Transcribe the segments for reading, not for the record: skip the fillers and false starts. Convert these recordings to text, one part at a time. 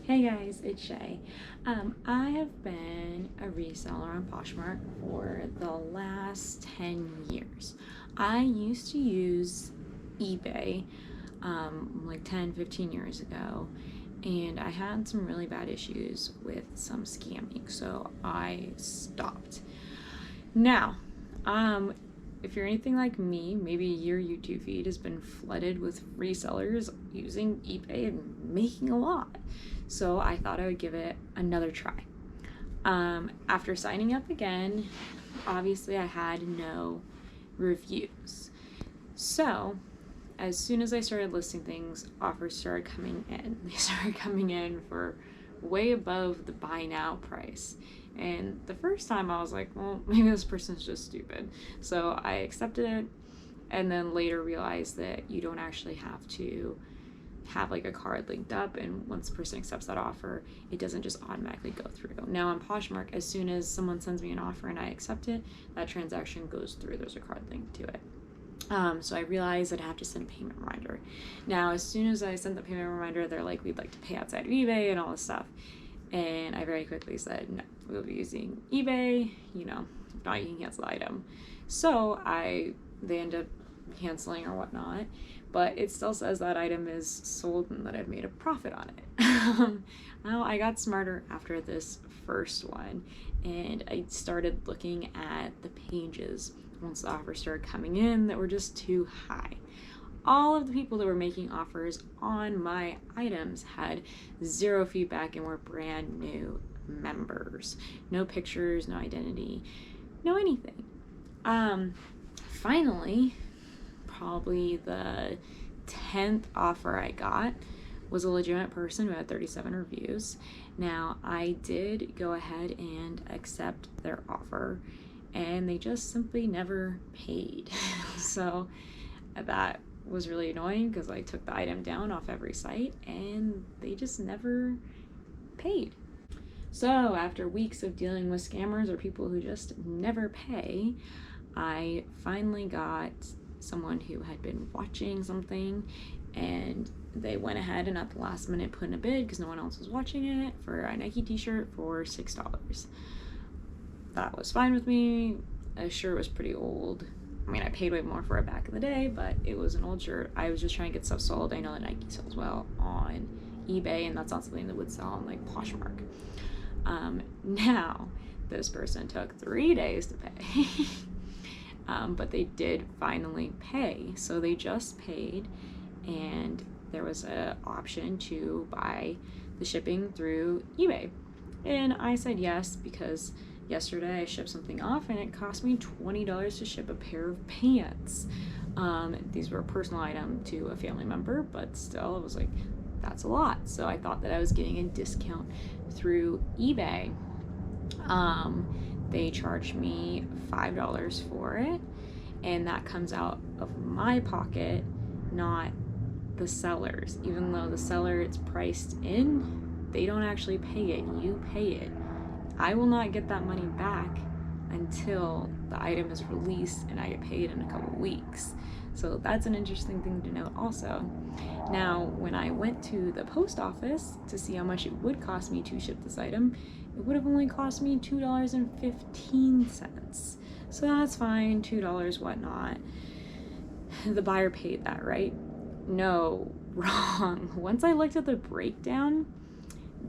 Hey guys, it's Shay. I have been a reseller on Poshmark for the last 10 years. I used to use eBay like 10-15 years ago, and I had some really bad issues with some scamming, so I stopped. Now, if you're anything like me, maybe your YouTube feed has been flooded with resellers using eBay and making a lot. So I thought I would give it another try. After signing up again, obviously I had no reviews. So as soon as I started listing things, offers started coming in. They started coming in for way above the buy now price. And the first time I was like, well, maybe this person's just stupid. So I accepted it, and then later realized that you don't actually have to have like a card linked up, and once the person accepts that offer, it doesn't just automatically go through. Now on Poshmark, as soon as someone sends me an offer and I accept it, that transaction goes through. There's a card linked to it. So I realized that I have to send a payment reminder. Now, as soon as I sent the payment reminder, they're like, we'd like to pay outside of eBay and all this stuff. And I very quickly said, no, we'll be using eBay, if not, you can cancel the item. So they end up canceling or whatnot, but it still says that item is sold and that I've made a profit on it. Now, I got smarter after this first one, and I started looking at the pages once the offers started coming in that were just too high. All of the people that were making offers on my items had zero feedback and were brand new members. No pictures, no identity, no anything. Finally, probably the 10th offer I got was a legitimate person who had 37 reviews. Now, I did go ahead and accept their offer, and they just simply never paid. So that was really annoying because I took the item down off every site and they just never paid. So after weeks of dealing with scammers or people who just never pay, I finally got someone who had been watching something, and they went ahead and at the last minute put in a bid because no one else was watching it for a Nike t-shirt for $6. That was fine with me. The shirt was pretty old. I mean, I paid way more for it back in the day, but it was an old shirt. I was just trying to get stuff sold. I know that Nike sells well on eBay, and that's not something that would sell on like Poshmark. Now, this person took 3 days to pay, but they did finally pay. So they just paid, and there was an option to buy the shipping through eBay. And I said yes because yesterday I shipped something off and it cost me $20 to ship a pair of pants. These were a personal item to a family member, but still it was like, that's a lot. So I thought that I was getting a discount through eBay. They charged me $5 for it, and that comes out of my pocket, not the seller's. Even though the seller, it's priced in, they don't actually pay it, you pay it. I will not get that money back until the item is released and I get paid in a couple weeks. So that's an interesting thing to note also. Now, when I went to the post office to see how much it would cost me to ship this item, it would have only cost me $2.15. So that's fine, $2, whatnot. The buyer paid that, right? No, wrong. Once I looked at the breakdown,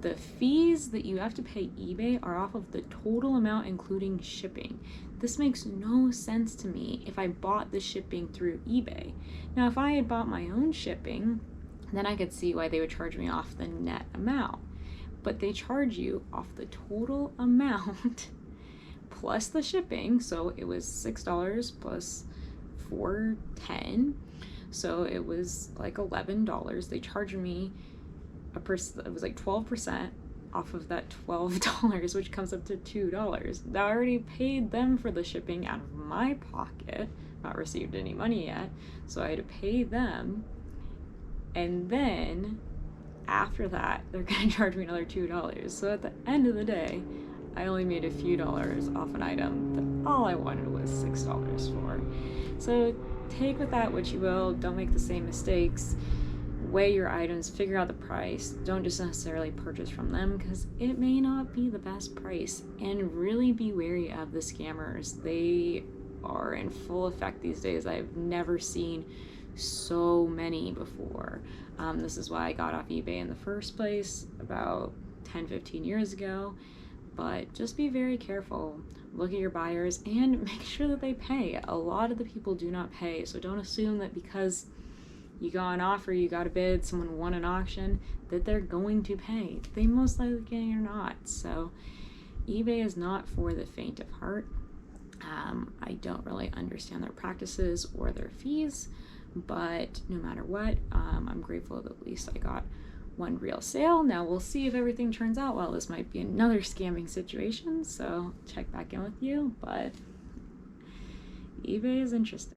the fees that you have to pay eBay are off of the total amount including shipping. This makes no sense to me if I bought the shipping through eBay. Now, if I had bought my own shipping, then I could see why they would charge me off the net amount. But they charge you off the total amount plus the shipping. So it was $6 plus $4.10. So it was like $11. They charged me it was like 12% off of that $12, which comes up to $2. I already paid them for the shipping out of my pocket, not received any money yet, so I had to pay them, and then after that they're gonna charge me another $2. So at the end of the day, I only made a few dollars off an item that all I wanted was $6 for. So take with that what you will. Don't make the same mistakes. weigh your items, figure out the price. Don't just necessarily purchase from them because it may not be the best price. And really be wary of the scammers. They are in full effect these days. I've never seen so many before. This is why I got off eBay in the first place about 10-15 years ago. But just be very careful. Look at your buyers and make sure that they pay. A lot of the people do not pay, so don't assume that because you got an offer, you got a bid, someone won an auction, that they're going to pay. They most likely are not. So eBay is not for the faint of heart. I don't really understand their practices or their fees, but no matter what, I'm grateful that at least I got one real sale. Now we'll see if everything turns out well. This might be another scamming situation, so check back in with you, but eBay is interesting.